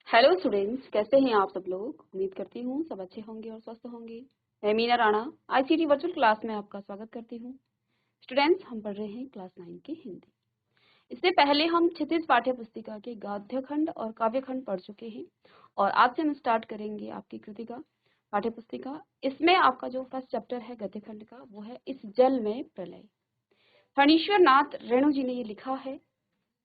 Hello students, कैसे हैं आप सब लोग। उम्मीद करती हूँ सब अच्छे होंगे और स्वस्थ होंगे। मैं Meena Rana ICT virtual class में आपका स्वागत करती हूँ। स्टूडेंट्स, हम पढ़ रहे हैं क्लास 9 की हिंदी। इससे पहले हम क्षितिज पाठ्य पुस्तिका के गद्य खंड और काव्य खंड पढ़ चुके हैं और आज से हम स्टार्ट करेंगे आपकी कृतिका पाठ्य पुस्तिका। इसमें आपका जो फर्स्ट चैप्टर है गद्य खंड का, वो है इस जल में प्रलय। फणीश्वर नाथ रेणु जी ने ये लिखा है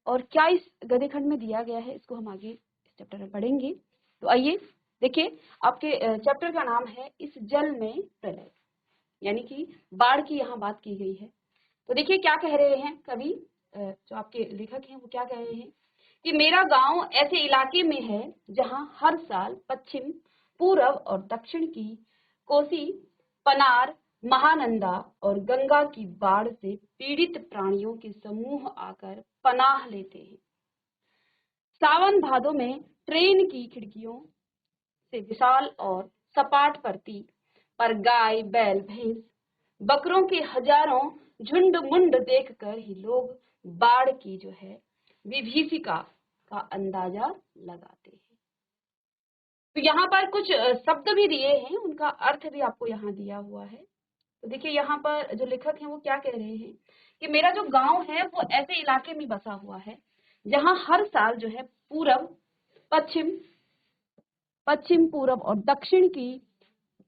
और क्या इस गद्य खंड में दिया गया है, इसको हम आगे इस चैप्टर में पढ़ेंगे। तो आइए देखिए, आपके चैप्टर का नाम है इस जल में प्रलय, यानी कि बाढ़ की यहाँ बात की गई है। तो देखिए क्या कह रहे हैं कवि, जो आपके लेखक हैं वो क्या कह रहे हैं कि मेरा गांव ऐसे इलाके में है जहां हर साल पश्चिम, पूर्व और दक्षिण की कोसी, पनार, महानंदा और गंगा की बाढ़ से पीड़ित प्राणियों के समूह आकर पनाह लेते हैं। सावन भादों में ट्रेन की खिड़कियों से विशाल और सपाट परती पर गाय, बैल, भैंस, बकरों के हजारों झुंड मुंड देखकर ही लोग बाढ़ की जो है विभीषिका का अंदाजा लगाते हैं। तो यहाँ पर कुछ शब्द भी दिए हैं, उनका अर्थ भी आपको यहाँ दिया हुआ है। तो देखिए यहाँ पर जो लेखक हैं वो क्या कह रहे हैं कि मेरा जो गांव है वो ऐसे इलाके में बसा हुआ है जहां हर साल जो है पूर्व, पश्चिम, पूर्व और दक्षिण की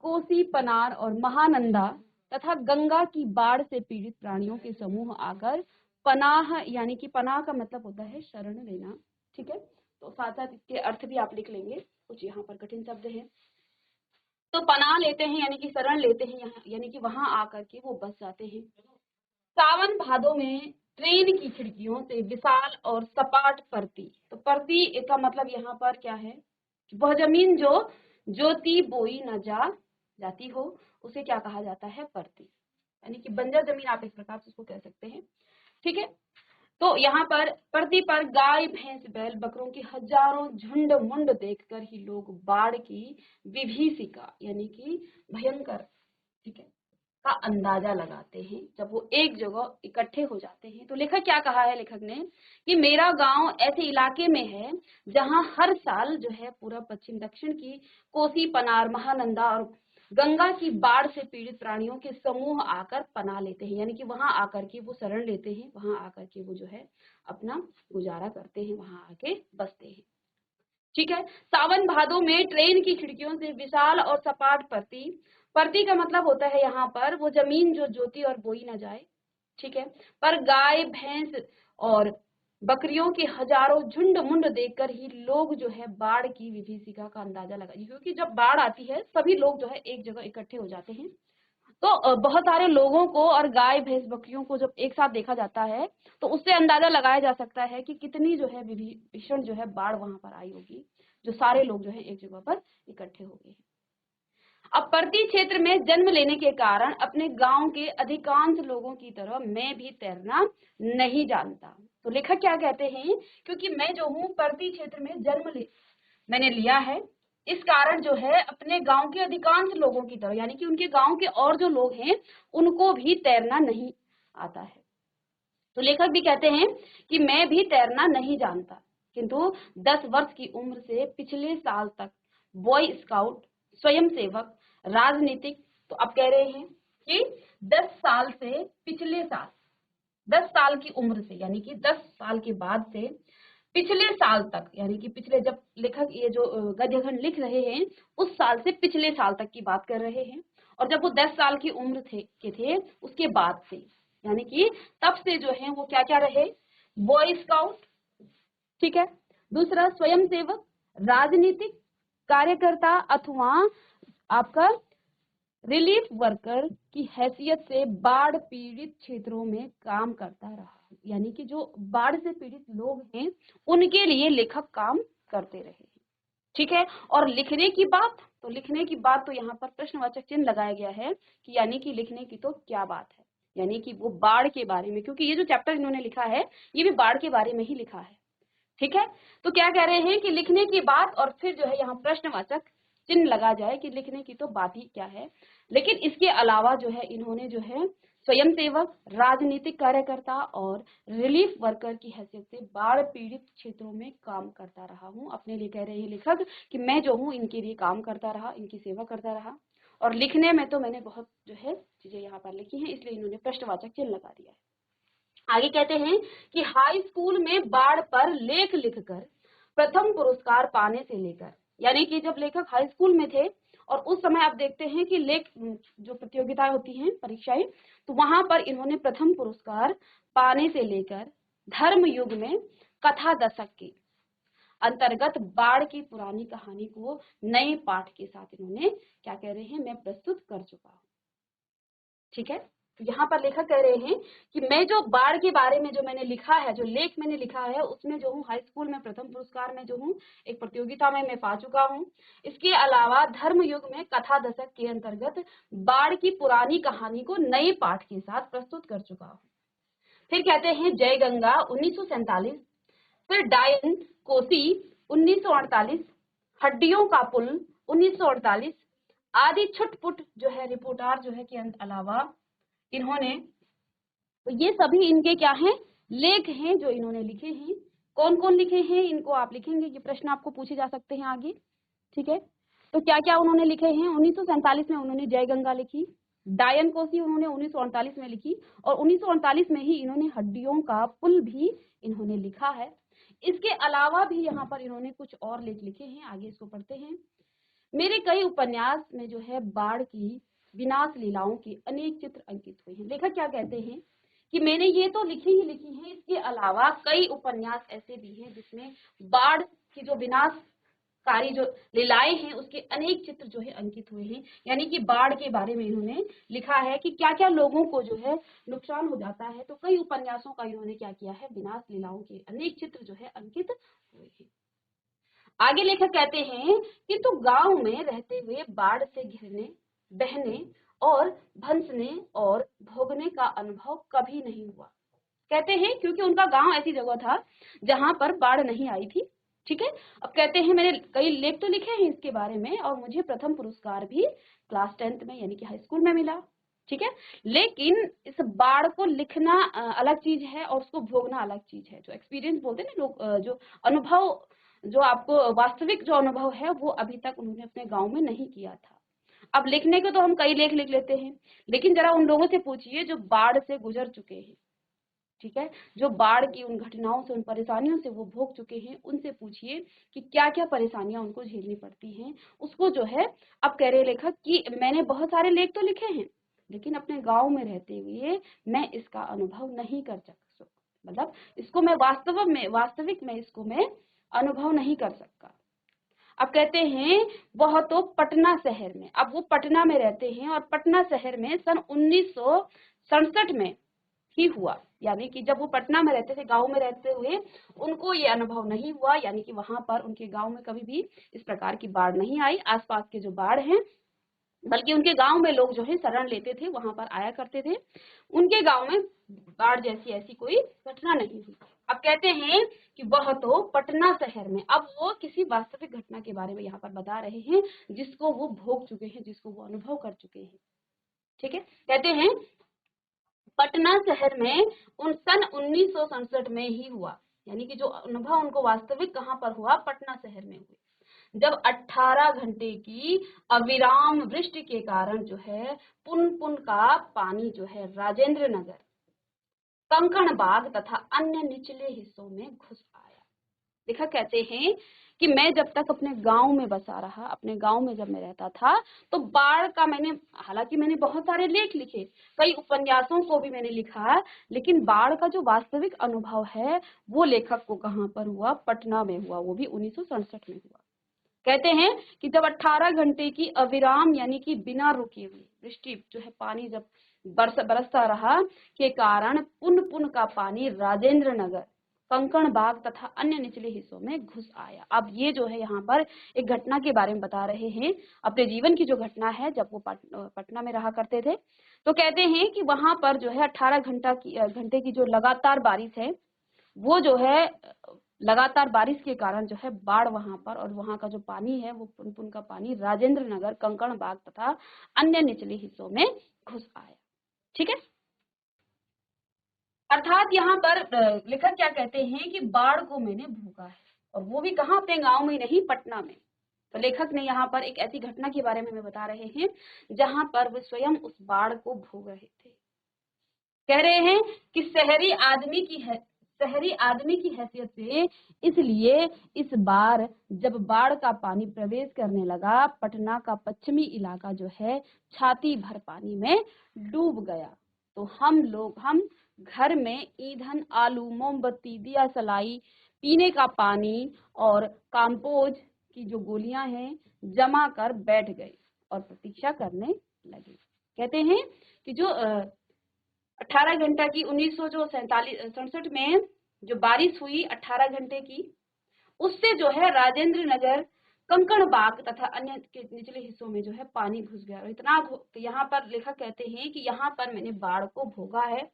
कोसी, पनार और महानंदा तथा गंगा की बाढ़ से पीड़ित प्राणियों के समूह आकर पनाह, यानी कि पनाह का मतलब होता है शरण लेना। ठीक है, तो साथ साथ इसके अर्थ भी आप लिख लेंगे, कुछ यहाँ पर कठिन शब्द है। तो पनाह लेते हैं यानी कि शरण लेते हैं, यहाँ यानी कि वहां आकर के वो बस जाते हैं। सावन भादों में ट्रेन की खिड़कियों से विशाल और सपाट परती, तो परती का मतलब यहाँ पर क्या है, वह जमीन जो जोती बोई न जाती हो उसे क्या कहा जाता है, परती, यानी कि बंजर जमीन आप इस प्रकार से उसको कह सकते हैं। ठीक है, तो यहाँ पर परती पर गाय, भैंस, बैल, बकरों की हजारों झुंड मुंड देखकर ही लोग बाढ़ की विभीषिका यानी कि भयंकर, ठीक है, का अंदाजा लगाते हैं जब वो एक जगह इकट्ठे हो जाते हैं। तो लेखक क्या कहा है, लेखक ने कि मेरा गांव ऐसे इलाके में है जहां हर साल जो है पूर्व, पश्चिम, दक्षिण की कोसी, पनार, महानंदा और गंगा की बाढ़ से पीड़ित प्राणियों के समूह आकर पनाह लेते हैं, यानी कि वहां आकर के वो शरण लेते हैं, वहां आकर के वो जो है अपना गुजारा करते हैं, वहां आके बसते हैं। ठीक है, सावन भादों में ट्रेन की खिड़कियों से विशाल और सपाट परती, परती का मतलब होता है यहाँ पर वो जमीन जो जोती और बोई ना जाए। ठीक है, पर गाय, भैंस और बकरियों के हजारों झुंड मुंड देखकर ही लोग जो है बाढ़ की विभीषिका का अंदाजा लगा, क्योंकि जब बाढ़ आती है सभी लोग जो है एक जगह इकट्ठे हो जाते हैं। तो बहुत सारे लोगों को और गाय, भैंस, बकरियों को जब एक साथ देखा जाता है तो उससे अंदाजा लगाया जा सकता है कि कितनी जो है भीषण जो है बाढ़ वहां पर आई होगी, जो सारे लोग जो है एक जगह पर इकट्ठे हो गए। अब पर्ती क्षेत्र में जन्म लेने के कारण अपने गांव के अधिकांश लोगों की तरह मैं भी तैरना नहीं जानता। तो लेखक क्या कहते हैं, क्योंकि मैं जो हूँ पर्ती क्षेत्र में मैंने लिया है, इस कारण जो है अपने गांव के अधिकांश लोगों की तरह, यानी कि उनके गांव के और जो लोग हैं उनको भी तैरना नहीं आता है। तो लेखक भी कहते हैं कि मैं भी तैरना नहीं जानता, किंतु 10 वर्ष की उम्र से पिछले साल तक बॉय स्काउट, स्वयंसेवक, राजनीतिक, तो अब कह रहे हैं कि 10 साल से पिछले साल, 10 साल की उम्र से यानी कि 10 साल के बाद से पिछले साल तक, यानी कि पिछले, जब लेखक ये जो गद्य खंड लिख रहे हैं उस साल से पिछले साल तक की बात कर रहे हैं, और जब वो 10 साल की उम्र थे उसके बाद से, यानी कि तब से जो है वो क्या क्या रहे, बॉय स्काउट, ठीक है, दूसरा स्वयंसेवक, राजनीतिक कार्यकर्ता अथवा आपका रिलीफ वर्कर की हैसियत से बाढ़ पीड़ित क्षेत्रों में काम करता रहा, यानी कि जो बाढ़ से पीड़ित लोग हैं उनके लिए लेखक काम करते रहे। ठीक है, और लिखने की बात, तो लिखने की बात तो यहाँ पर प्रश्नवाचक चिन्ह लगाया गया है कि यानी कि लिखने की तो क्या बात है, यानी कि वो बाढ़ के बारे में, क्योंकि ये जो चैप्टर इन्होंने लिखा है ये भी बाढ़ के बारे में ही लिखा है। ठीक है, तो क्या कह रहे हैं कि लिखने की बात, और फिर जो है यहाँ प्रश्नवाचक चिन्ह लगा जाए कि लिखने की तो बात ही क्या है, लेकिन इसके अलावा जो है इन्होंने जो है स्वयंसेवक, राजनीतिक कार्यकर्ता और रिलीफ वर्कर की हैसियत से बाढ़ पीड़ित क्षेत्रों में काम करता रहा हूँ। अपने लिए कह रहे हैं लेखक कि मैं जो हूँ इनके लिए काम करता रहा, इनकी सेवा करता रहा। और लिखने में तो मैंने बहुत जो है चीजें यहाँ पर लिखी हैं, इसलिए इन्होंने प्रश्नवाचक चिन्ह लगा दिया है। आगे कहते हैं कि हाई स्कूल में बाढ़ पर लेख लिखकर प्रथम पुरस्कार पाने से लेकर, यानी कि जब लेखक हाई स्कूल में थे और उस समय आप देखते हैं कि लेख जो प्रतियोगिताएं होती हैं, परीक्षाएं, तो वहां पर इन्होंने प्रथम पुरस्कार पाने से लेकर धर्म युग में कथा दशक के अंतर्गत बाढ़ की पुरानी कहानी को नए पाठ के साथ इन्होंने क्या कह रहे हैं, मैं प्रस्तुत कर चुका हूँ। ठीक है, तो यहाँ पर लेखक कह रहे हैं कि मैं जो बाढ़ के बारे में जो मैंने लिखा है, जो लेख मैंने लिखा है, उसमें जो हूँ हाई स्कूल में प्रथम पुरस्कार में जो हूँ एक प्रतियोगिता में मैं पा चुका हूँ। इसके अलावा धर्म युग में कथा दशक के अंतर्गत बाढ़ की पुरानी कहानी को नए पाठ के साथ प्रस्तुत कर चुका हूँ। फिर कहते हैं जय गंगा 1947, फिर डायन कोसी 1948, हड्डियों का पुल 1948 आदि छुटपुट जो है रिपोर्टार जो है के अलावा इन्होंने, तो ये सभी इनके क्या हैं, लेख हैं जो इन्होंने लिखे हैं। कौन कौन लिखे हैं इनको आप लिखेंगे, ये प्रश्न आपको पूछे जा सकते हैं आगे। ठीक है, तो क्या क्या उन्होंने लिखे हैं। 1947 में उन्होंने जय गंगा लिखी, डायन कोसी उन्होंने 1948 में लिखी और 1948 में ही इन्होंने हड्डियों का पुल भी इन्होंने लिखा है। इसके अलावा भी यहाँ पर इन्होंने कुछ और लेख लिखे हैं, आगे इसको पढ़ते हैं। मेरे कई उपन्यास में जो है बाढ़ की विनाश लीलाओं के अनेक चित्र अंकित हुए हैं। लेखक क्या कहते हैं कि मैंने ये तो लिखी ही लिखी है, इसके अलावा कई उपन्यास ऐसे भी हैं जिसमें बाढ़ की जो विनाशकारी जो लीलाएं हैं उसके अनेक चित्र जो है अंकित हुए हैं। यानी कि बाढ़ के बारे में इन्होंने लिखा है कि क्या क्या लोगों को जो है नुकसान हो जाता है, तो कई उपन्यासों का इन्होंने क्या किया है, विनाश लीलाओं के अनेक चित्र जो है अंकित हुए हैं। आगे लेखक कहते हैं कि तो गांव में रहते हुए बाढ़ से घिरने, बहने और भंसने और भोगने का अनुभव कभी नहीं हुआ। कहते हैं क्योंकि उनका गांव ऐसी जगह था जहां पर बाढ़ नहीं आई थी। ठीक है, अब कहते हैं मैंने कई लेख तो लिखे हैं इसके बारे में और मुझे प्रथम पुरस्कार भी क्लास 10th में यानी कि हाई स्कूल में मिला। ठीक है, लेकिन इस बाढ़ को लिखना अलग चीज है और उसको भोगना अलग चीज है। जो एक्सपीरियंस बोलते हैं ना लोग, जो अनुभव, जो आपको वास्तविक जो अनुभव है वो अभी तक उन्होंने अपने गांव में नहीं किया था। अब लिखने को तो हम कई लेख लिख लेते हैं, लेकिन जरा उन लोगों से पूछिए जो बाढ़ से गुजर चुके हैं। ठीक है, जो बाढ़ की उन घटनाओं से, उन परेशानियों से वो भोग चुके हैं, उनसे पूछिए कि क्या क्या परेशानियां उनको झेलनी पड़ती हैं। उसको जो है, अब कह रहे लेखक कि मैंने बहुत सारे लेख तो लिखे हैं लेकिन अपने गांव में रहते हुए मैं इसका अनुभव नहीं कर सकता, मतलब इसको मैं वास्तविक में इसको मैं अनुभव नहीं कर सकता। अब कहते हैं वह तो पटना शहर में, अब वो पटना में रहते हैं और पटना शहर में सन 1967 में ही हुआ। यानी कि जब वो पटना में रहते थे, गांव में रहते हुए उनको ये अनुभव नहीं हुआ, यानी कि वहां पर उनके गांव में कभी भी इस प्रकार की बाढ़ नहीं आई। आसपास के जो बाढ़ हैं, बल्कि उनके गांव में लोग जो है शरण लेते थे, वहां पर आया करते थे। उनके गांव में बाढ़ जैसी ऐसी कोई घटना नहीं हुई। अब कहते हैं कि वह तो पटना शहर में, अब वो किसी वास्तविक घटना के बारे में यहाँ पर बता रहे हैं जिसको वो भोग चुके हैं, जिसको वो अनुभव कर चुके हैं। ठीक है, कहते हैं पटना शहर में उन सन 1967 में ही हुआ, यानी कि जो अनुभव उनको वास्तविक कहाँ पर हुआ, पटना शहर में हुआ, जब 18 घंटे की अविराम वृष्टि के कारण जो है पुन पुन का पानी जो है राजेंद्र नगर, कंकण बाग तथा अन्य निचले हिस्सों में घुस आया। लेखक कहते हैं कि मैं जब तक अपने गांव में बसा रहा, अपने गांव में जब मैं रहता था, तो बाढ़ का हालांकि मैंने बहुत सारे लेख लिखे, कई उपन्यासों को भी मैंने लिखा, लेकिन बाढ़ का जो वास्तविक अनुभव है वो लेखक को कहाँ पर हुआ, पटना में हुआ, वो भी 1967 में हुआ। कहते हैं कि जब 18 घंटे की अविराम यानी कि बिना रुके हुए वृष्टि जो है, पानी जब बरसता रहा के कारण पुन पुन का पानी राजेंद्र नगर, कंकण बाग तथा अन्य निचले हिस्सों में घुस आया। अब ये जो है यहाँ पर एक घटना के बारे में बता रहे हैं, अपने जीवन की जो घटना है जब वो पटना में रहा करते थे। तो कहते हैं कि वहां पर जो है 18 घंटे की जो लगातार बारिश है, वो जो है लगातार बारिश के कारण जो है बाढ़ वहां पर, और वहां का जो पानी है वो पुनपुन का पानी राजेंद्र नगर, कंकण बाग तथा अन्य निचले हिस्सों में घुस आया। ठीक है, अर्थात यहाँ पर लेखक क्या कहते हैं कि बाढ़ को मैंने भोगा है, और वो भी कहाँ, अपने गांव में नहीं, पटना में। तो लेखक ने यहाँ पर एक ऐसी घटना के बारे में हमें बता रहे हैं जहां पर वे स्वयं उस बाढ़ को भोग रहे थे। कह रहे हैं कि शहरी आदमी की हैसियत से इसलिए इस बार जब बाढ़ का पानी प्रवेश करने लगा, पटना का पश्चिमी इलाका जो है छाती भर पानी में डूब गया। तो हम घर में ईंधन, आलू, मोमबत्ती, दिया सलाई, पीने का पानी और काम्पोज की जो गोलियां हैं जमा कर बैठ गए और प्रतीक्षा करने लगे। कहते हैं कि जो 18 घंटा की 1967 में जो बारिश हुई 18 घंटे की, उससे जो है राजेंद्र नगर, कंकण बाग तथा अन्य के निचले हिस्सों में जो है पानी घुस गया। और इतना तो यहाँ पर लेखक कहते हैं कि यहाँ पर मैंने बाढ़ को भोगा है,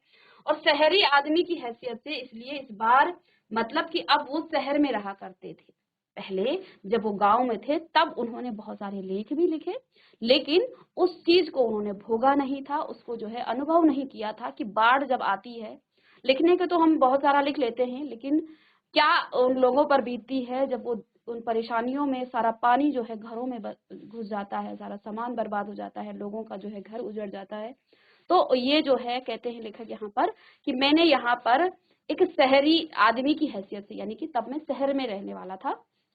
और शहरी आदमी की हैसियत से इसलिए इस बार, मतलब कि अब वो शहर में रहा करते थे। पहले जब वो गांव में थे तब उन्होंने बहुत सारे लेख भी लिखे, लेकिन उस चीज को उन्होंने भोगा नहीं था, उसको जो है अनुभव नहीं किया था कि बाढ़ जब आती है। लिखने के तो हम बहुत सारा लिख लेते हैं, लेकिन क्या उन लोगों पर बीतती है जब वो उन परेशानियों में सारा पानी जो है घरों में घुस जाता है, सारा सामान बर्बाद हो जाता है, लोगों का जो है घर उजड़ जाता है। तो ये जो है कहते हैं लेखक यहाँ पर कि मैंने यहाँ पर एक शहरी आदमी की हैसियत से, यानी कि तब मैं शहर में रहने वाला था,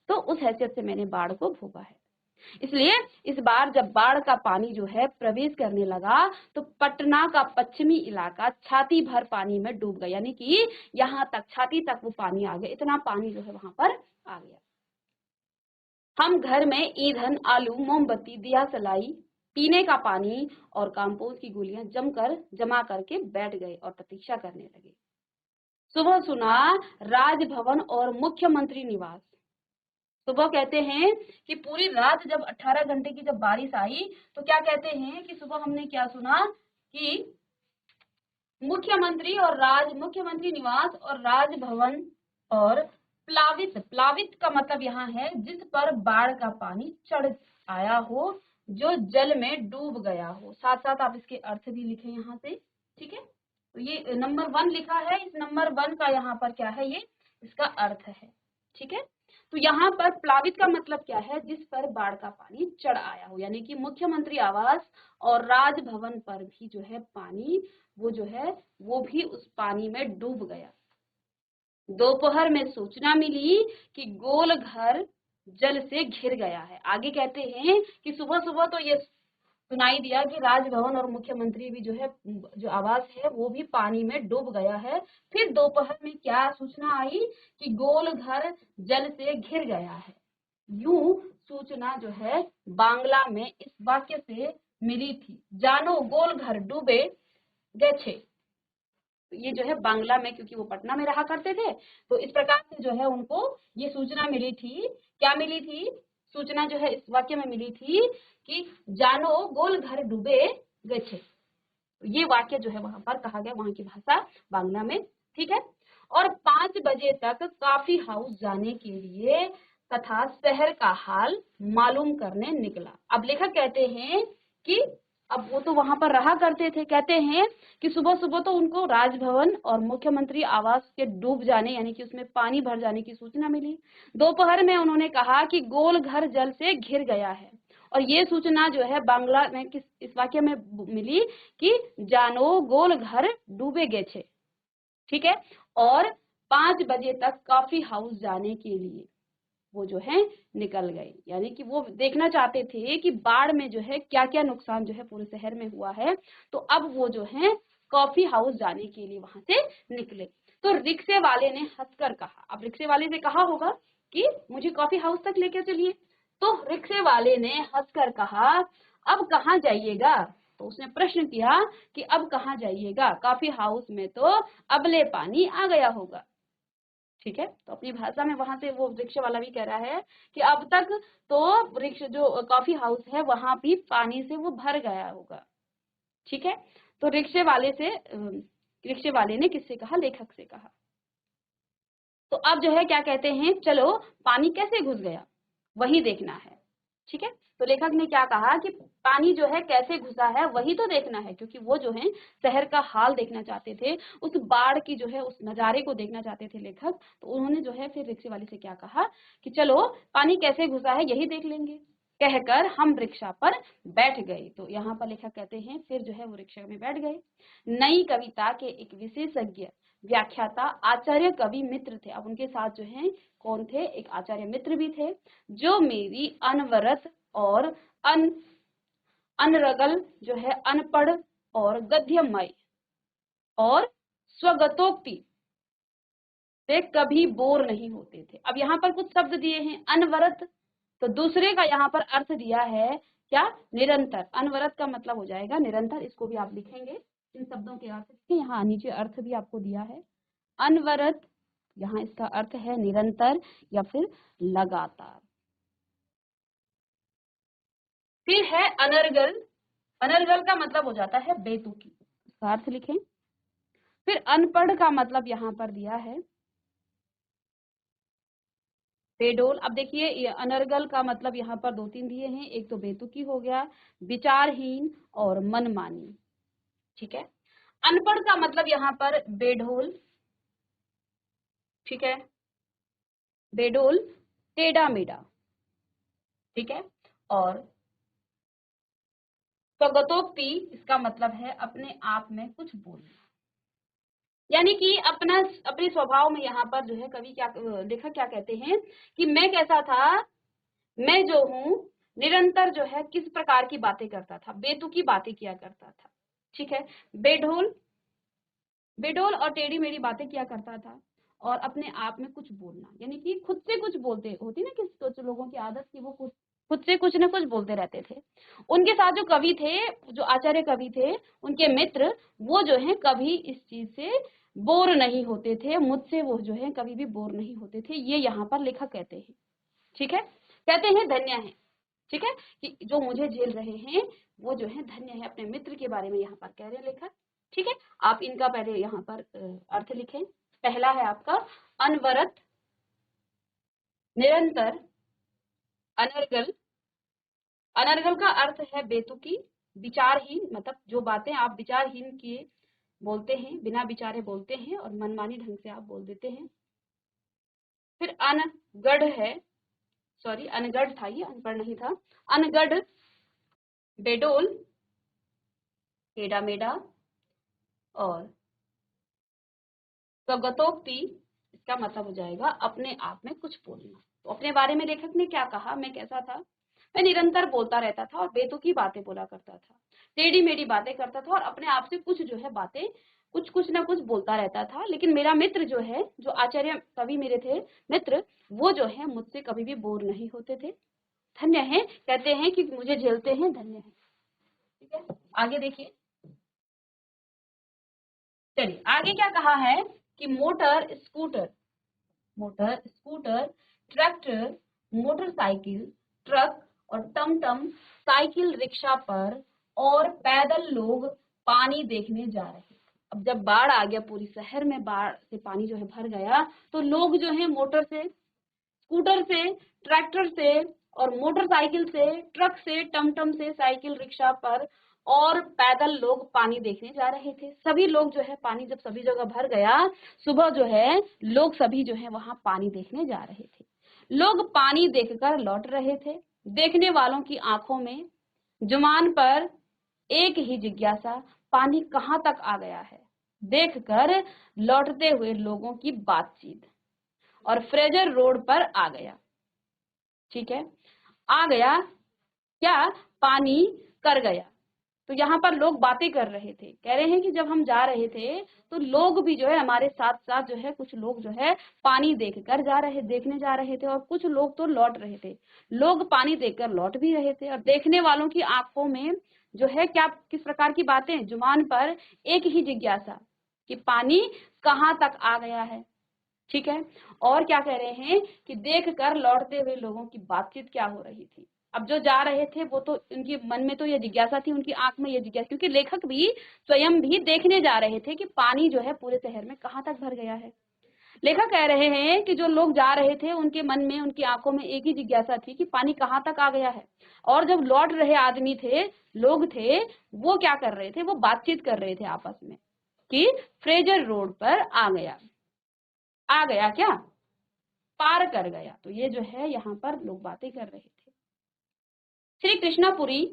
तो उस हैसियत से मैंने बाढ़ को भोगा है। इसलिए इस बार जब बाढ़ का पानी जो है प्रवेश करने लगा तो पटना का पश्चिमी इलाका छाती भर पानी में डूब गया, यानी कि यहाँ तक, छाती तक वो पानी आ गया, इतना पानी जो है वहां पर आ गया। हम घर में ईंधन, आलू, मोमबत्ती, दिया सलाई, पीने का पानी और कंपोस्ट की गोलियां जमा करके बैठ गए और प्रतीक्षा करने लगे। सुबह सुना राजभवन और मुख्यमंत्री निवास। सुबह कहते हैं कि पूरी रात जब 18 घंटे की जब बारिश आई तो क्या कहते हैं कि सुबह हमने क्या सुना कि मुख्यमंत्री निवास और राजभवन और प्लावित का मतलब यहाँ है जिस पर बाढ़ का पानी चढ़ आया हो, जो जल में डूब गया हो। साथ साथ आप इसके अर्थ भी लिखें यहाँ से, ठीक है। तो ये नंबर 1 लिखा है, इस नंबर 1 का यहाँ पर क्या है, ये इसका अर्थ है, ठीक है। तो यहाँ पर प्लावित का मतलब क्या है, जिस पर बाढ़ का पानी चढ़ आया हो, यानी कि मुख्यमंत्री आवास और राजभवन पर भी जो है पानी, वो जो है वो भी उस पानी में डूब गया। दोपहर में सूचना मिली कि गोल घर जल से घिर गया है। आगे कहते हैं कि सुबह सुबह तो ये सुनाई दिया कि राजभवन और मुख्यमंत्री भी जो है, जो आवास है वो भी पानी में डूब गया है। फिर दोपहर में क्या सूचना आई कि गोल घर जल से घिर गया है। यूं सूचना जो है बांग्ला में इस वाक्य से मिली थी, जानो गोल घर डूबे गए। ये जो है बांग्ला में, क्योंकि वो पटना में रहा करते थे, तो इस प्रकार से जो है उनको ये सूचना मिली थी। क्या मिली थी सूचना, जो है इस वाक्य में मिली थी कि जानो गोल घर डूबे गए। ये वाक्य जो है वहां पर कहा गया, वहां की भाषा बांग्ला में, ठीक है। और 5 बजे तक कॉफी हाउस जाने के लिए तथा शहर का हाल मालूम करने निकला। अब लेखक कहते हैं कि अब वो तो वहां पर रहा करते थे, कहते हैं कि सुबह सुबह तो उनको राजभवन और मुख्यमंत्री आवास के डूब जाने, यानी कि उसमें पानी भर जाने की सूचना मिली। दोपहर में उन्होंने कहा कि गोल घर जल से घिर गया है, और ये सूचना जो है बांग्ला में इस वाक्य में मिली कि जानो गोल घर डूबे गए थे, ठीक है। और 5 बजे तक कॉफी हाउस जाने के लिए वो जो है निकल गए, यानी कि वो देखना चाहते थे कि बाढ़ में जो है क्या क्या नुकसान जो है पूरे शहर में हुआ है। तो अब वो जो है कॉफी हाउस जाने के लिए वहां से निकले। तो रिक्शे वाले ने हंसकर कहा, अब रिक्शे वाले से कहा होगा कि मुझे कॉफी हाउस तक लेकर चलिए। तो रिक्शे वाले ने हंसकर कहा, अब कहाँ जाइएगा। तो उसने प्रश्न किया कि अब कहाँ जाइएगा, कॉफी हाउस में तो अबले पानी आ गया होगा, ठीक है। तो अपनी भाषा में वहां से वो रिक्शा वाला भी कह रहा है कि अब तक तो रिक्शा, जो कॉफी हाउस है वहां भी पानी से वो भर गया होगा, ठीक है। तो रिक्शे वाले ने किससे कहा, लेखक से कहा। तो अब जो है क्या कहते हैं, चलो पानी कैसे घुस गया वही देखना है, ठीक है। तो लेखक ने क्या कहा कि पानी जो है कैसे घुसा है वही तो देखना है, क्योंकि वो जो है शहर का हाल देखना चाहते थे, उस बाढ़ की जो है उस नजारे को देखना चाहते थे लेखक। तो उन्होंने जो है फिर रिक्शे वाले से क्या कहा कि चलो पानी कैसे घुसा है यही देख लेंगे, कहकर हम रिक्शा पर बैठ गए। तो यहाँ पर लेखक कहते हैं फिर जो है वो रिक्शा में बैठ गए। नई कविता के एक विशेषज्ञ व्याख्याता आचार्य कवि मित्र थे। अब उनके साथ जो है कौन थे, एक आचार्य मित्र भी थे, जो मेरी अनवरत और अनरगल जो है अनपढ़ और गद्यमय और स्वगतोक्ति से कभी बोर नहीं होते थे। अब यहाँ पर कुछ शब्द दिए हैं, अनवरत, तो दूसरे का यहाँ पर अर्थ दिया है क्या, निरंतर। अनवरत का मतलब हो जाएगा निरंतर, इसको भी आप लिखेंगे, इन शब्दों के अर्थ लिखें। यहाँ नीचे अर्थ भी आपको दिया है, अनवरत, यहाँ इसका अर्थ है निरंतर या फिर लगातार। फिर है अनर्गल, अनर्गल का मतलब हो जाता है बेतुकी, इसका अर्थ लिखें। फिर अनपढ़ का मतलब यहाँ पर दिया है बेडोल। अब देखिए ये अनर्गल का मतलब यहाँ पर दो तीन दिए हैं, एक तो बेतुकी हो गया, विचारहीन और मनमानी, ठीक है। अनपढ़ का मतलब यहाँ पर बेढोल, ठीक है, बेडोल, टेढ़ा मेढ़ा, ठीक है। और स्वगतोक्ति, इसका मतलब है अपने आप में कुछ बोलना, यानी कि अपने स्वभाव में यहाँ पर जो है कवि क्या, लेखक क्या कहते हैं कि मैं कैसा था, मैं जो हूँ निरंतर जो है किस प्रकार की बातें करता था, बेतुकी बातें किया करता था, ठीक है। बेढोल, बेडोल और टेढ़ी मेढ़ी बातें किया करता था और अपने आप में कुछ बोलना, यानी कि खुद से कुछ बोलते, होती ना किसी कुछ लोगों की आदत की वो खुद से कुछ ना कुछ बोलते रहते थे। उनके साथ जो कवि थे, जो आचार्य कवि थे, उनके मित्र, वो जो है कभी इस चीज से बोर नहीं होते थे, मुझसे वो जो है कभी भी बोर नहीं होते थे, ये यहाँ पर लेखक कहते हैं, ठीक है। कहते हैं धन्य है, ठीक है, कि जो मुझे झेल रहे हैं वो जो है धन्य है, अपने मित्र के बारे में यहाँ पर कह रहे हैं लेखक, ठीक है। आप इनका पहले यहाँ पर अर्थ लिखें। पहला है आपका अनवरत, निरंतर, अनर्गल। अनर्गल का अर्थ है बेतुकी, विचारहीन, मतलब जो बातें आप विचारहीन किए बोलते हैं, बिना विचारे बोलते हैं और मनमानी ढंग से आप बोल देते हैं। फिर अनगढ़ है, सॉरी अनगढ़ था, ये अनपढ़ नहीं था, अनगढ़, बेडोल, टेढ़ा मेढ़ा और स्वगतोक्ति, इसका मतलब हो जाएगा अपने आप में कुछ बोलना। तो अपने बारे में लेखक ने क्या कहा, मैं कैसा था, मैं निरंतर बोलता रहता था और बेतुकी बातें बोला करता था, टेढ़ी मेढ़ी बातें करता था और अपने आप से कुछ जो है बातें कुछ ना कुछ बोलता रहता था। लेकिन मेरा मित्र जो है, जो आचार्य कवि मेरे थे मित्र, वो जो है मुझसे कभी भी बोर नहीं होते थे। धन्य है, कहते हैं कि मुझे झेलते हैं, धन्य है, ठीक है। आगे देखिए, चलिए आगे क्या कहा है कि motor scooter, motor scooter, tractor, motorcycle, truck और टमटम, साइकिल, रिक्शा पर और पैदल लोग पानी देखने जा रहे थे। अब जब बाढ़ आ गया, पूरी शहर में बाढ़ से पानी जो है भर गया, तो लोग जो है मोटर से, स्कूटर से, ट्रैक्टर से और मोटरसाइकिल से, ट्रक से, टमटम से, साइकिल, रिक्शा पर और पैदल लोग पानी देखने जा रहे थे। सभी लोग जो है पानी जब सभी जगह भर गया, सुबह जो है लोग सभी जो है वहां पानी देखने जा रहे थे। लोग पानी देखकर लौट रहे थे। देखने वालों की आंखों में, जुबान पर एक ही जिज्ञासा, पानी कहाँ तक आ गया है। देखकर लौटते हुए लोगों की बातचीत और फ्रेजर रोड पर आ गया, ठीक है, आ गया क्या, पानी कर गया। तो यहाँ पर लोग बातें कर रहे थे, कह रहे हैं कि जब हम जा रहे थे तो लोग भी जो है हमारे साथ साथ जो है, कुछ लोग जो है पानी देखने जा रहे थे और कुछ लोग तो लौट रहे थे। लोग पानी देखकर लौट भी रहे थे और देखने वालों की आंखों में जो है क्या, किस प्रकार की बातें, जुबान पर एक ही जिज्ञासा कि पानी कहाँ तक आ गया है, ठीक है। और क्या कह रहे हैं कि देखकर लौटते हुए लोगों की बातचीत क्या हो रही थी। अब जो जा रहे थे वो तो उनके मन में तो ये जिज्ञासा थी, उनकी आंख में ये जिज्ञासा, क्योंकि लेखक भी स्वयं भी देखने जा रहे थे कि पानी जो है पूरे शहर में कहाँ तक भर गया है। लेखक कह रहे हैं कि जो लोग जा रहे थे उनके मन में, उनकी आंखों में एक ही जिज्ञासा थी कि पानी कहाँ तक आ गया है। और जब लौट रहे आदमी थे, लोग थे, वो क्या कर रहे थे, वो बातचीत कर रहे थे आपस में कि फ्रेजर रोड पर आ गया क्या, पार कर गया। तो ये जो है यहाँ पर लोग बातें कर रहे थे। श्री कृष्णापुरी,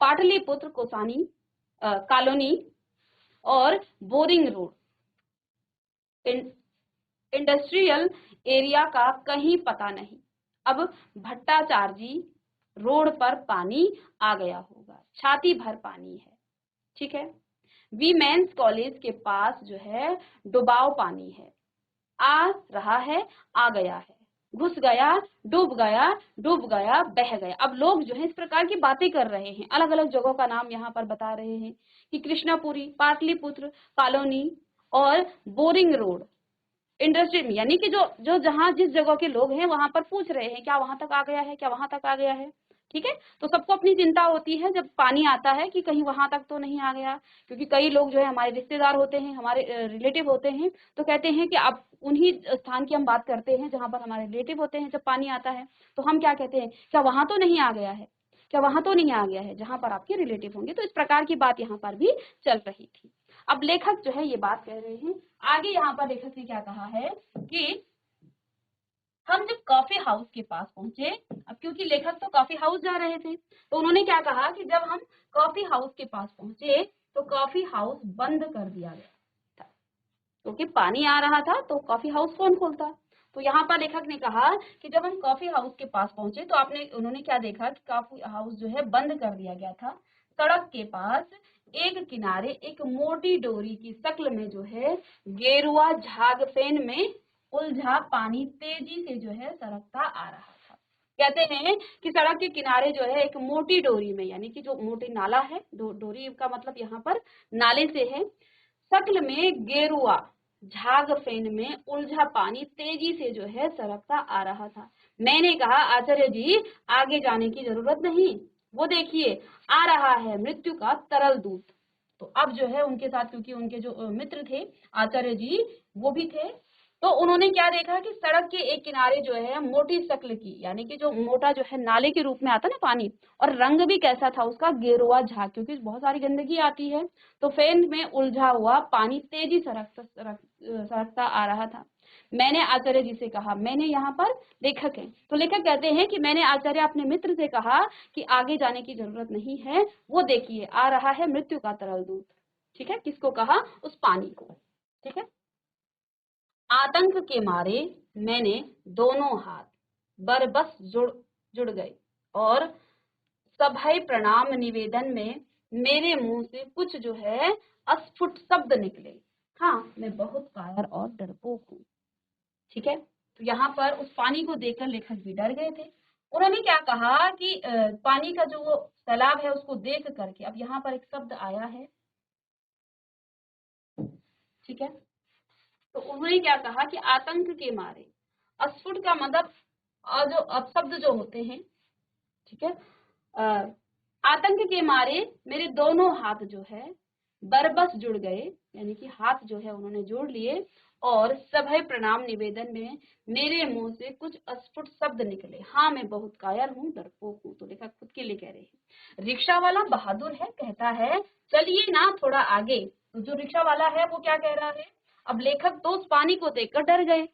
पाटलिपुत्र कोसानी कॉलोनी और बोरिंग रोड इंडस्ट्रियल एरिया का कहीं पता नहीं। अब भट्टाचार्य रोड पर पानी आ गया होगा, छाती भर पानी है। ठीक है। वीमेंस कॉलेज के पास जो है डुबाव पानी है, आ रहा है, आ गया है, घुस गया, डूब गया, बह गया। अब लोग जो है इस प्रकार की बातें कर रहे हैं, अलग अलग जगहों का नाम यहाँ पर बता रहे हैं कि कृष्णापुरी, पाटलिपुत्र कॉलोनी और बोरिंग रोड इंडस्ट्री में, यानी कि जो जो जहाँ जिस जगह के लोग हैं वहां पर पूछ रहे हैं क्या वहां तक आ गया है, क्या वहां तक आ गया है। ठीक है। तो सबको अपनी चिंता होती है जब पानी आता है कि कहीं वहां तक तो नहीं आ गया, क्योंकि कई लोग जो है हमारे रिश्तेदार होते हैं, हमारे रिलेटिव होते हैं, तो कहते हैं कि अब उन्हीं स्थान की हम बात करते हैं जहां पर हमारे रिलेटिव होते हैं। जब पानी आता है तो हम क्या कहते हैं, क्या वहां तो नहीं आ गया है, क्या वहां तो नहीं आ गया है जहां पर आपके रिलेटिव होंगे। तो इस प्रकार की बात यहाँ पर भी चल रही थी। अब लेखक जो है ये बात कह रहे हैं। आगे यहाँ पर लेखक ने क्या कहा है कि हम जब कॉफी हाउस के पास पहुंचे, अब क्योंकि लेखक तो कॉफी हाउस जा रहे थे, तो उन्होंने क्या कहा कि जब हम कॉफी हाउस के पास पहुंचे तो कॉफी हाउस बंद कर दिया गया था, क्योंकि पानी आ रहा था तो कॉफी हाउस कौन खोलता। तो यहाँ पर लेखक ने कहा कि जब हम कॉफी हाउस के पास पहुंचे तो उन्होंने क्या देखा कि कॉफी हाउस जो है बंद कर दिया गया था। सड़क के पास एक किनारे एक मोटी डोरी की शक्ल में जो है गेरुआ झागफेन में उलझा पानी तेजी से जो है सरकता आ रहा था। कहते हैं कि सड़क के किनारे जो है एक मोटी डोरी में, यानी कि जो मोटी नाला है, डोरी का मतलब यहाँ पर नाले से है, शक्ल में गेरुआ झागफेन में उलझा पानी तेजी से जो है सरकता आ रहा था। मैंने कहा आचार्य जी आगे जाने की जरूरत नहीं, वो देखिए आ रहा है मृत्यु का तरल दूत। तो अब जो है उनके साथ, क्योंकि उनके जो मित्र थे आचार्य जी वो भी थे, तो उन्होंने क्या देखा कि सड़क के एक किनारे जो है मोटी शक्ल की, यानी कि जो मोटा जो है नाले के रूप में आता ना पानी, और रंग भी कैसा था उसका, गेरुआ झाग, क्योंकि बहुत सारी गंदगी आती है, तो फेन में उलझा हुआ पानी तेजी सरकता आ रहा था। मैंने आचार्य जी से कहा, मैंने यहाँ पर लेखक है, तो लेखक कहते हैं कि मैंने आचार्य अपने मित्र से कहा कि आगे जाने की जरूरत नहीं है, वो देखिए आ रहा है मृत्यु का तरल दूत। ठीक है। किसको कहा, उस पानी को। ठीक है। आतंक के मारे मैंने दोनों हाथ बरबस जुड़ गए और सभय प्रणाम निवेदन में मेरे मुंह से कुछ जो है अस्फुट शब्द निकले। हाँ, मैं बहुत कायर और डरपोक हूँ। ठीक है। तो यहाँ पर उस पानी को देखकर लेखक भी डर गए थे। उन्होंने क्या कहा कि पानी का जो वो तालाब है उसको देख करके, अब यहाँ पर एक शब्द आया है। ठीक है। तो उन्होंने क्या कहा कि आतंक के मारे, अस्फुट का मतलब जो अपशब्द जो होते हैं। ठीक है। आतंक के मारे मेरे दोनों हाथ जो है बरबस जुड़ गए, यानी कि हाथ जो है उन्होंने जोड़ लिए, और सभय प्रणाम निवेदन में मेरे मुंह से कुछ अस्फुट शब्द निकले। हाँ, मैं बहुत कायर हूँ, डरपोक हूँ। तो लेखक खुद के लिए कह रहे हैं। रिक्शा वाला बहादुर है, कहता है चलिए ना थोड़ा आगे। तो जो रिक्शा वाला है वो क्या कह रहा है, अब लेखक तो उस पानी को देखकर डर गए।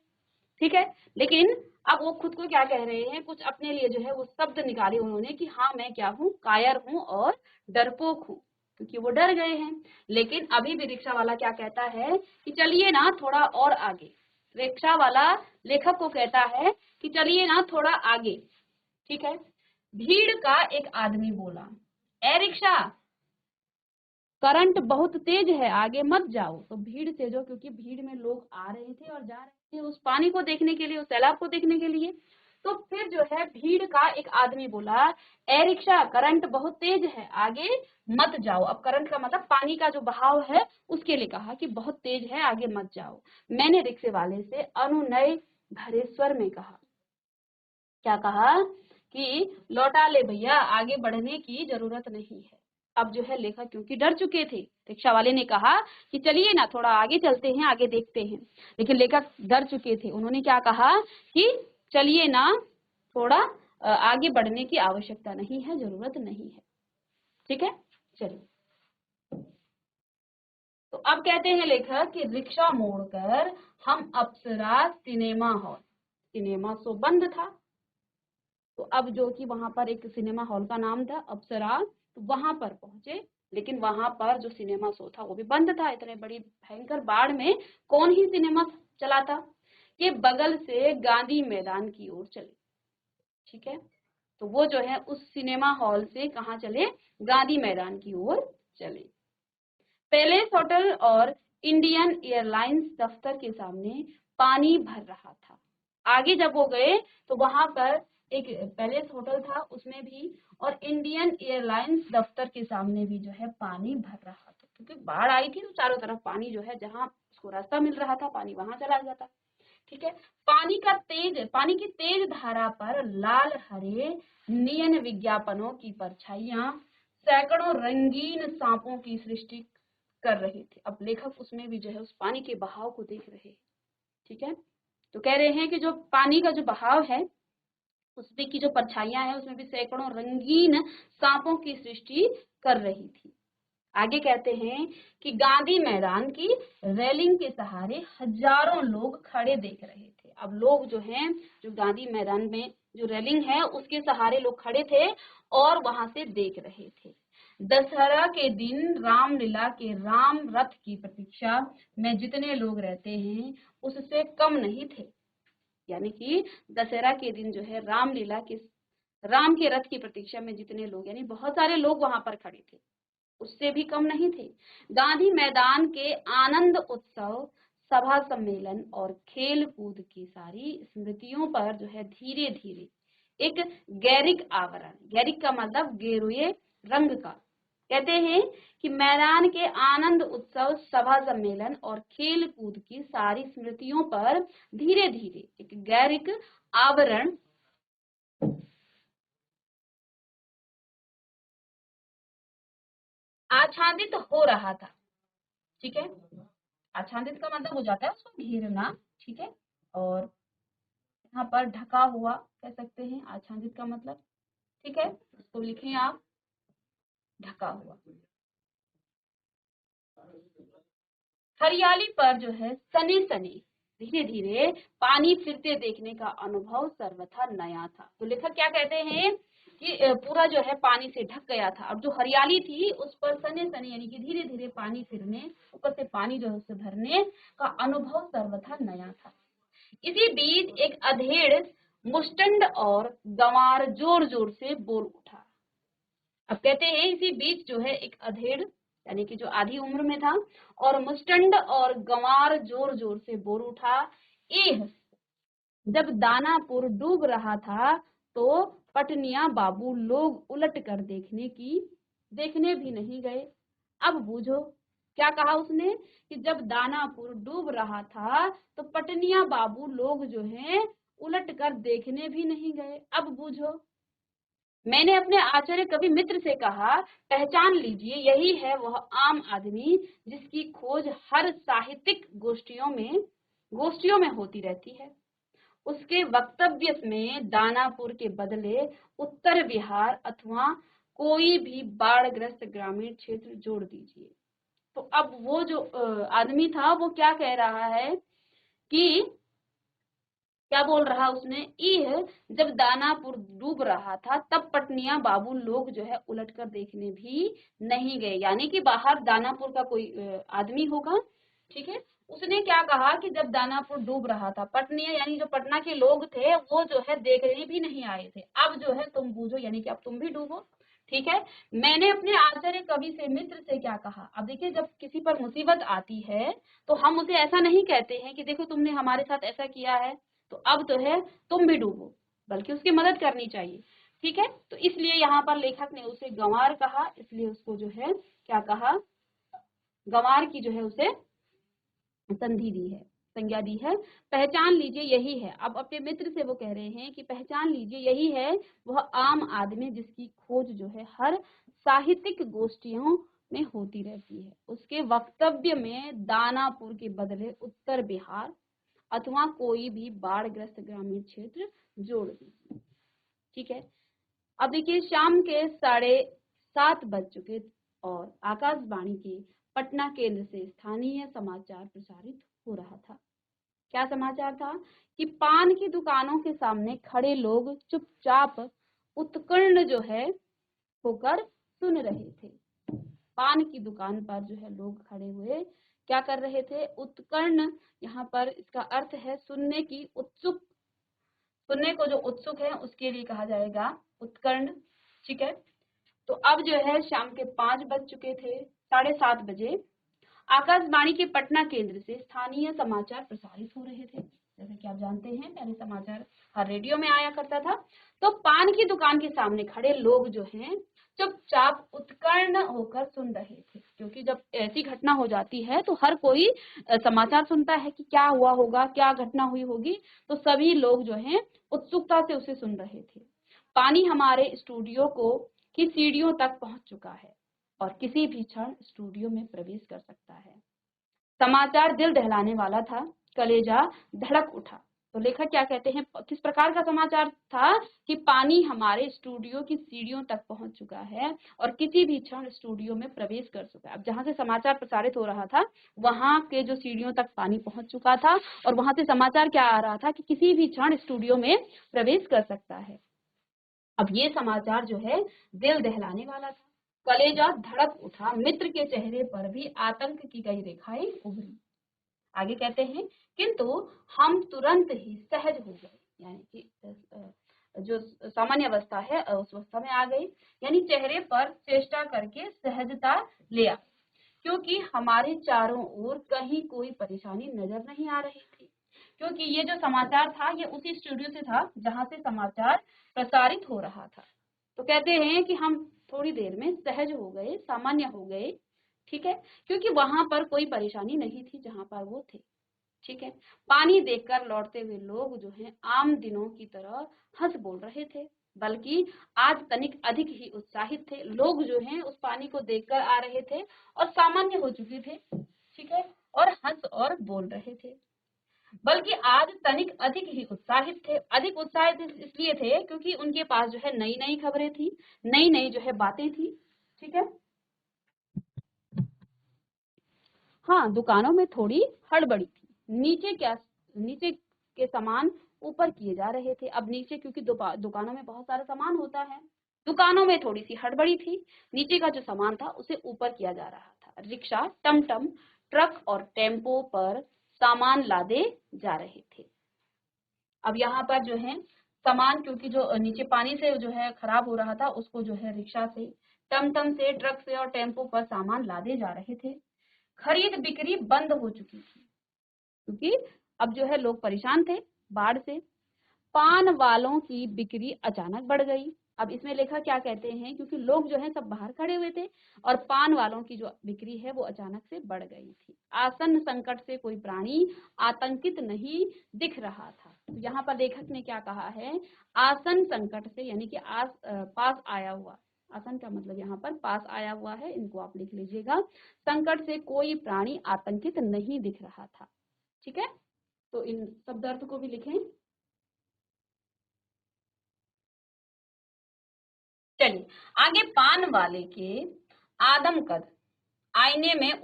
ठीक है। लेकिन अब वो खुद को क्या कह रहे हैं, कुछ अपने लिए जो है वो शब्द निकाले उन्होंने कि हाँ मैं क्या हूँ, कायर हूँ और डरपोक हूँ, क्योंकि वो डर गए हैं। लेकिन अभी भी रिक्शा वाला क्या कहता है कि चलिए ना थोड़ा और आगे। रिक्शा वाला लेखक को कहता है कि चलिए ना थोड़ा आगे। ठीक है। भीड़ का एक आदमी बोला, ए रिक्शा, करंट बहुत तेज है, आगे मत जाओ। तो भीड़ से जो, क्योंकि भीड़ में लोग आ रहे थे और जा रहे थे उस पानी को देखने के लिए, उस तालाब को देखने के लिए, तो फिर जो है भीड़ का एक आदमी बोला, ए रिक्शा, करंट बहुत तेज है, आगे मत जाओ। अब करंट का मतलब पानी का जो बहाव है उसके लिए कहा कि बहुत तेज है, आगे मत जाओ। मैंने रिक्शे वाले से अनुनय भरे स्वर में कहा, क्या कहा कि लौटा ले भैया, आगे बढ़ने की जरूरत नहीं है। अब जो है लेखक क्योंकि डर चुके थे, रिक्शा वाले ने कहा कि चलिए ना थोड़ा आगे चलते हैं, आगे देखते हैं। लेकिन लेखक डर चुके थे, उन्होंने क्या कहा कि चलिए ना थोड़ा आगे बढ़ने की आवश्यकता नहीं है, जरूरत नहीं है। ठीक है, चलिए। तो अब कहते हैं लेखक कि रिक्शा मोड़कर हम अप्सरा सिनेमा हॉल, सिनेमा शो बंद था, तो अब जो कि वहां पर एक सिनेमा हॉल का नाम था अप्सरा, तो वहां पर पहुंचे। लेकिन वहां पर जो सिनेमा शो था वो भी बंद था। इतने बड़ी भयंकर बाढ़ में कौन ही सिनेमा चलाता? ये बगल से गांधी मैदान की ओर चले। ठीक है, तो वो जो है उस सिनेमा हॉल से कहाँ चले? गांधी मैदान की ओर चले। पैलेस होटल और इंडियन एयरलाइंस दफ्तर के सामने पानी भर रहा था। आगे जब वो गए तो वहां पर एक पैलेस होटल था, उसमें भी, और इंडियन एयरलाइंस दफ्तर के सामने भी जो है पानी भर रहा था, क्योंकि बाढ़ आई थी तो चारों तरफ पानी जो है, जहां उसको रास्ता मिल रहा था पानी वहां चला जाता। ठीक है, पानी की तेज धारा पर लाल हरे नियन विज्ञापनों की परछाइयां सैकड़ों रंगीन सांपों की सृष्टि कर रहे थे। अब लेखक उसमें भी जो है उस पानी के बहाव को देख रहे हैं। ठीक है, तो कह रहे हैं कि जो पानी का जो बहाव है उसमें की जो परछाइयां है उसमें भी सैकड़ों रंगीन सांपों की सृष्टि कर रही थी। आगे कहते हैं कि गांधी मैदान की रेलिंग के सहारे हजारों लोग खड़े देख रहे थे। अब लोग जो हैं, जो गांधी मैदान में जो रेलिंग है उसके सहारे लोग खड़े थे और वहां से देख रहे थे। दशहरा के दिन रामलीला के राम रथ की प्रतीक्षा में जितने लोग रहते हैं उससे कम नहीं थे। यानी कि दशहरा के दिन जो है रामलीला के राम के रथ की प्रतीक्षा में जितने लोग, यानी बहुत सारे लोग वहां पर खड़े थे, उससे भी कम नहीं थे। गांधी मैदान के आनंद उत्सव, सभा सम्मेलन और खेल कूद की सारी स्मृतियों पर जो है धीरे धीरे एक गैरिक आवरण, गैरिक का मतलब गेरुए रंग का, कहते हैं कि मैदान के आनंद उत्सव, सभा सम्मेलन और खेल कूद की सारी स्मृतियों पर धीरे धीरे एक गैरिक आवरण आच्छादित हो रहा था। ठीक है, आच्छादित का मतलब हो जाता है उसको घेरना। ठीक है, और यहाँ पर ढका हुआ कह सकते हैं आच्छादित का मतलब। ठीक है, उसको लिखें आप, ढका हुआ। हरियाली पर जो है सने सने धीरे धीरे पानी फिरते देखने का अनुभव सर्वथा नया था। तो लेखक क्या कहते हैं कि पूरा जो है पानी से ढक गया था। अब जो हरियाली थी उस पर सने सने यानी कि धीरे धीरे पानी फिरने, ऊपर से पानी जो है उससे भरने का अनुभव सर्वथा नया था। इसी बीच एक अधेड़ मुस्टंड और गंवार जोर जोर से बोल उठा। अब कहते हैं इसी बीच जो है एक अधेड़ यानी कि जो आधी उम्र में था और मुस्टंड और गंवार जोर जोर से बोल उठा, एह, जब दानापुर डूब रहा था तो पटनिया बाबू लोग उलट कर देखने भी नहीं गए। अब बूझो, क्या कहा उसने कि जब दानापुर डूब रहा था तो पटनिया बाबू लोग जो हैं उलट कर देखने भी नहीं गए। अब बूझो, मैंने अपने आचार्य कवि मित्र से कहा, पहचान लीजिए यही है वह आम आदमी जिसकी खोज हर साहित्यिक गोष्ठियों में होती रहती है। उसके वक्तव्य में दानापुर के बदले उत्तर बिहार अथवा कोई भी बाढ़ग्रस्त ग्रामीण क्षेत्र जोड़ दीजिए। तो अब वो जो आदमी था वो क्या कह रहा है कि क्या बोल रहा उसने, यह जब दानापुर डूब रहा था तब पटनिया बाबू लोग जो है उलट कर देखने भी नहीं गए, यानी कि बाहर दानापुर का कोई आदमी होगा। ठीक है, उसने क्या कहा कि जब दानापुर डूब रहा था, पटनिया यानी जो पटना के लोग थे वो जो है देखने भी नहीं आए थे। अब जो है तुम बूझो, यानी कि अब तुम भी डूबो। ठीक है, मैंने अपने आचार्य कवि से मित्र से क्या कहा। अब देखिए, जब किसी पर मुसीबत आती है तो हम उसे ऐसा नहीं कहते हैं कि देखो तुमने हमारे साथ ऐसा किया है तो अब तो है तुम भी डूबो, बल्कि उसकी मदद करनी चाहिए। ठीक है, तो इसलिए यहाँ पर लेखक ने उसे गंवार कहा, इसलिए उसको जो है क्या कहा, गंवार की जो है उसे संधि दी है, संज्ञा दी है। पहचान लीजिए यही है, अब अपने मित्र से वो कह रहे हैं कि पहचान लीजिए यही है वह आम आदमी जिसकी खोज जो है हर साहित्यिक गोष्ठियों में होती रहती है। उसके वक्तव्य में दानापुर के बदले उत्तर बिहार अथवा कोई भी बाढ़ग्रस्त ग्रामीण क्षेत्र जोड़ दीजिए। ठीक है, अब देखिए शाम के 7:30 बज चुके और आकाशवाणी के पटना केंद्र से स्थानीय समाचार प्रसारित हो रहा था। क्या समाचार था कि पान की दुकानों के सामने खड़े लोग चुपचाप उत्कीर्ण जो है होकर सुन रहे थे। पान की दुकान पर जो है लोग खड़े हुए क्या कर रहे थे? उत्कीर्ण, यहाँ पर इसका अर्थ है सुनने की उत्सुक, सुनने को जो उत्सुक है उसके लिए कहा जाएगा उत्कीर्ण। ठीक है, तो अब जो है शाम के 5 बज चुके थे, 7:30 बजे आकाशवाणी के पटना केंद्र से स्थानीय समाचार प्रसारित हो रहे थे। जैसे कि आप जानते हैं पहले समाचार हर रेडियो में आया करता था। तो पान की दुकान के सामने खड़े लोग जो हैं चुपचाप उत्कीर्ण होकर सुन रहे थे, क्योंकि जब ऐसी घटना हो जाती है तो हर कोई समाचार सुनता है कि क्या हुआ होगा, क्या घटना हुई होगी, तो सभी लोग जो हैं उत्सुकता से उसे सुन रहे थे। पानी हमारे स्टूडियो की सीढ़ियों तक पहुंच चुका है और किसी भी क्षण स्टूडियो में प्रवेश कर सकता है। समाचार दिल दहलाने वाला था, कलेजा धड़क उठा। तो लेखक क्या कहते हैं, किस प्रकार का समाचार था कि पानी हमारे स्टूडियो की सीढ़ियों तक पहुंच चुका है और किसी भी क्षण स्टूडियो में प्रवेश कर चुका है। अब जहां से समाचार प्रसारित हो रहा था वहां के जो सीढ़ियों तक पानी पहुंच चुका था और वहां से समाचार क्या आ रहा था कि किसी भी क्षण स्टूडियो में प्रवेश कर सकता है। अब ये समाचार जो है दिल दहलाने वाला था, कलेजा धड़क उठा, मित्र के चेहरे पर भी आतंक की कई रेखाएं उभरी। आगे कहते हैं किंतु हम तुरंत ही सहज हो गए, यानी कि जो सामान्य अवस्था है उस अवस्था में आ गई, यानी चेहरे पर चेष्टा करके सहजता ले आई, क्योंकि हमारे चारों ओर कहीं कोई परेशानी नजर नहीं आ रही थी। क्योंकि ये जो समाचार था ये उसी स्टूडियो से था जहां से समाचार प्रसारित हो रहा था। तो कहते हैं कि हम थोड़ी देर में सहज हो गए, सामान्य हो गए। ठीक है, क्योंकि वहां पर कोई परेशानी नहीं थी जहां पर वो थे। ठीक है, पानी देखकर लौटते हुए लोग जो हैं आम दिनों की तरह हंस बोल रहे थे, बल्कि आज तनिक अधिक ही उत्साहित थे। लोग जो हैं उस पानी को देखकर आ रहे थे और सामान्य हो चुके थे। ठीक है, और हंस और बोल रहे थे, बल्कि आज तनिक अधिक ही उत्साहित थे। अधिक उत्साहित इसलिए थे क्योंकि उनके पास जो है नई नई खबरें थी, नई नई जो है बातें थी। ठीक है, हाँ, दुकानों में थोड़ी हड़बड़ी थी। नीचे के सामान ऊपर किए जा रहे थे। अब नीचे क्योंकि दुकानों में बहुत सारा सामान होता है, दुकानों में थोड़ी सी हड़बड़ी थी। नीचे का जो सामान था उसे ऊपर किया जा रहा था। रिक्शा, टमटम, ट्रक और टेम्पो पर सामान लादे जा रहे थे। अब यहाँ पर जो है सामान, क्योंकि जो नीचे पानी से जो है खराब हो रहा था, उसको जो है रिक्शा से, टमटम से, ट्रक से और टेम्पो पर सामान लादे जा रहे थे। खरीद बिक्री बंद हो चुकी थी क्योंकि अब जो है लोग परेशान थे बाढ़ से। पान वालों की बिक्री अचानक बढ़ गई। अब इसमें लेखक क्या कहते हैं, क्योंकि लोग जो है सब बाहर खड़े हुए थे और पान वालों की जो बिक्री है वो अचानक से बढ़ गई थी। आसन्न संकट से कोई प्राणी आतंकित नहीं दिख रहा था। तो यहाँ पर लेखक ने क्या कहा है, आसन्न संकट से, यानी कि पास आया हुआ। आसन का मतलब यहाँ पर पास आया हुआ है, इनको आप लिख लीजिएगा। संकट से कोई प्राणी आतंकित नहीं दिख रहा था। ठीक है, तो इन शब्द अर्थ को भी लिखें। चलिए आगे, पान वाले के आदमकद आईने में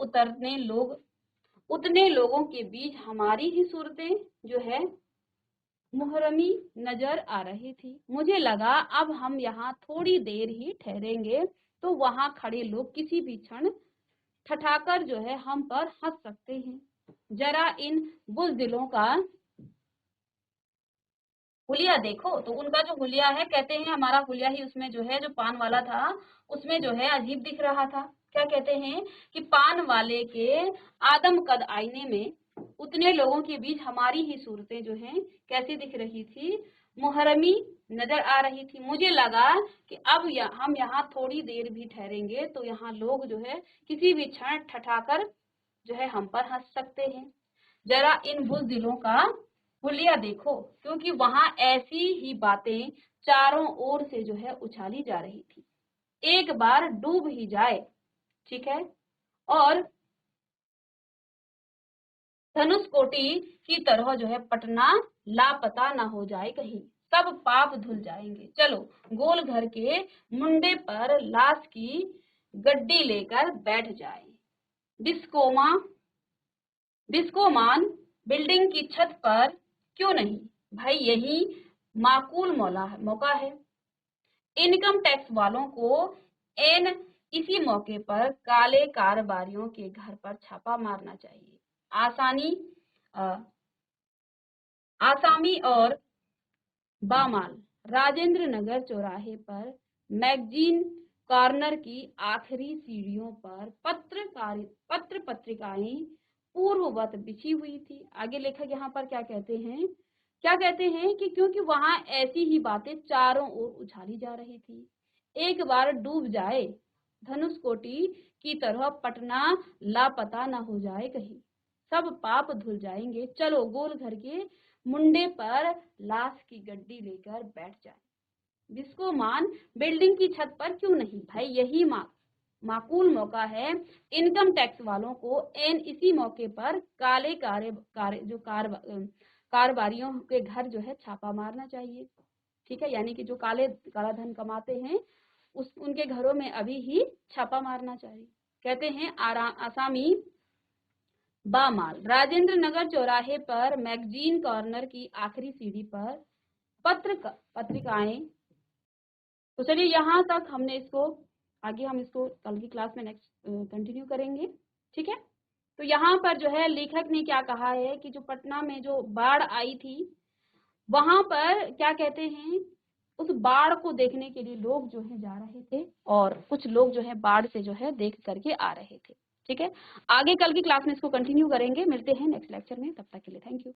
उतने लोगों के बीच हमारी ही सूरतें जो है मुहर्रमी नजर आ रही थी। मुझे लगा अब हम यहाँ थोड़ी देर ही ठहरेंगे तो वहां खड़े लोग किसी भी क्षण ठठाकर जो है हम पर हंस सकते हैं। जरा इन बुज़दिलों का हुलिया देखो। तो उनका जो हुलिया है, कहते हैं हमारा हुलिया ही उसमें जो है, जो पान वाला था उसमें जो है अजीब दिख रहा था। क्या कहते हैं कि पान वाले के आदमकद आईने में उतने लोगों के बीच हमारी ही सूरतें जो हैं कैसी दिख रही थी, मुहर्रमी नजर आ रही थी। मुझे लगा कि अब हम यहाँ थोड़ी देर भी ठहरेंगे तो यहाँ लोग जो है किसी भी क्षण ठठाकर जो है हम पर हंस सकते हैं। जरा इन बुज़दिलों का हुलिया देखो, क्योंकि वहां ऐसी ही बातें चारों ओर से जो है उछाली जा रही थी। एक बार डूब ही जाए, ठीक है, और धनुषकोटि की तरह जो है पटना लापता ना हो जाए कहीं, सब पाप धुल जाएंगे। चलो गोल घर के मुंडे पर लाश की गड्डी लेकर बैठ जाए। बिस्कोमान बिल्डिंग की छत पर क्यों नहीं, भाई यही माकूल मौका है। इनकम टैक्स वालों को एन इसी मौके पर काले कारोबारियों के घर पर छापा मारना चाहिए। आसानी आसामी और बामाल राजेंद्र नगर चौराहे पर मैगजीन कॉर्नर की आखिरी सीढ़ियों पर पत्र पत्रिकाएं पूर्ववत बिछी हुई थी। आगे लेखक यहाँ पर क्या कहते हैं कि क्योंकि वहां ऐसी ही बातें चारों ओर उछाली जा रही थी। एक बार डूब जाए धनुषकोटि की तरह पटना लापता न हो जाए कहीं, सब पाप धुल जाएंगे। चलो गोल घर के मुंडे पर लाश की गड्डी लेकर बैठ जाए। बिस्कोमान बिल्डिंग की छत पर क्यों नहीं, भाई यही माकूल मौका है। इनकम टैक्स वालों को एन इसी मौके पर काले कारोबारियों के घर जो है छापा मारना चाहिए, ठीक है, यानी कि जो काला धन कमाते हैं उनके घरों में अभी ही छापा मारना चाहिए। कहते हैं आसामी बामाल राजेंद्र नगर चौराहे पर मैगजीन कॉर्नर की आखिरी सीढ़ी पर पत्रिकाएं। तो चलिए यहाँ तक हमने इसको, आगे हम इसको कल की क्लास में नेक्स्ट कंटिन्यू करेंगे, ठीक है। तो यहाँ पर जो है लेखक ने क्या कहा है कि जो पटना में जो बाढ़ आई थी वहां पर क्या कहते हैं, उस बाढ़ को देखने के लिए लोग जो है जा रहे थे और कुछ लोग जो है बाढ़ से जो है देख करके आ रहे थे, ठीक है। आगे कल की क्लास में इसको कंटिन्यू करेंगे। मिलते हैं नेक्स्ट लेक्चर में, तब तक के लिए थैंक यू।